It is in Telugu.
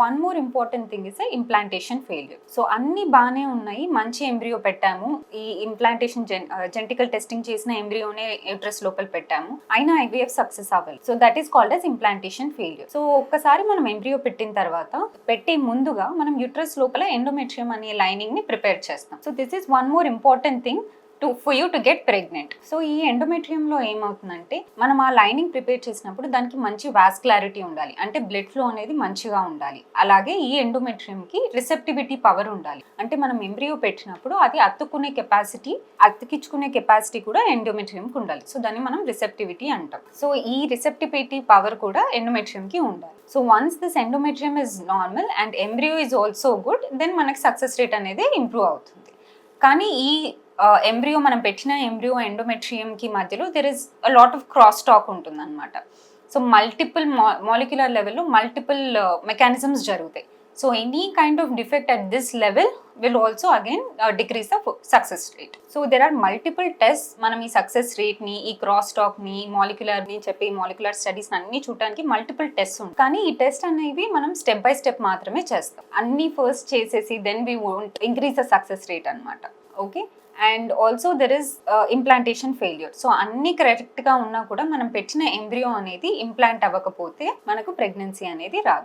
One more important thing is implantation failure. So అన్ని బాగానే ఉన్నాయి, మంచి ఎంబ్రియో పెట్టాము, ఈ ఇంప్లాంటేషన్ జెనెటికల్ టెస్టింగ్ చేసిన ఎంబ్రియోనే యూట్రస్ లోపల పెట్టాము, అయినా ఐవీఎఫ్ సక్సెస్ అవ్వాలి. So that is called as implantation failure. So ఒక్కసారి మనం ఎంబ్రియో పెట్టిన తర్వాత పెట్టే ముందుగా మనం యూట్రస్ లోపల ఎండోమెట్రియం అనే లైనింగ్ ని ప్రిపేర్ చేస్తాం. So this is one more important thing for you to get pregnant. So ఈ ఎండోమెట్రియంలో ఏమవుతుందంటే మనం ఆ లైనింగ్ ప్రిపేర్ చేసినప్పుడు దానికి మంచి వాస్కులారిటీ ఉండాలి, అంటే బ్లడ్ ఫ్లో అనేది మంచిగా ఉండాలి. అలాగే ఈ ఎండోమెట్రియంకి రిసెప్టివిటీ పవర్ ఉండాలి, అంటే మనం ఎంబ్రియో పెట్టినప్పుడు అది అతికించుకునే కెపాసిటీ కూడా ఎండోమెట్రియంకి ఉండాలి. సో దాన్ని మనం రిసెప్టివిటీ అంటాం. సో ఈ రిసెప్టివిటీ పవర్ కూడా ఎండోమెట్రియంకి ఉండాలి. So once this endometrium is normal and embryo is also good, then మనకి సక్సెస్ రేట్ అనేది ఇంప్రూవ్ అవుతుంది. కానీ ఈ ఎంబ్రియో మనం పెట్టిన ఎంబ్రియో ఎండోమెట్రియంకి మధ్యలో there is a lot of cross talk ఉంటుంది అనమాట. సో మల్టిపుల్ మాలిక్యులర్ లెవెల్లో మల్టిపుల్ మెకానిజమ్స్ జరుగుతాయి. So any kind of defect at this level will also again decrease the success rate. So there are multiple test. మనం ఈ సక్సెస్ రేట్ని, ఈ క్రాస్ టాక్ని, మాలిక్యులర్ని చెప్పి మాలిక్యులర్ స్టడీస్ అన్ని చూడడానికి మల్టిపుల్ టెస్ట్ ఉంటాయి. కానీ ఈ టెస్ట్ అనేవి మనం స్టెప్ బై స్టెప్ మాత్రమే చేస్తాం. అన్ని ఫస్ట్ చేసేసి then we won't increase the success rate అనమాట. Okay. And also there is implantation failure. So అన్ని కరెక్ట్గా ఉన్నా కూడా మనం పెట్టిన ఎంబ్రియో అనేది ఇంప్లాంట్ అవ్వకపోతే మనకు ప్రెగ్నెన్సీ అనేది రాదు.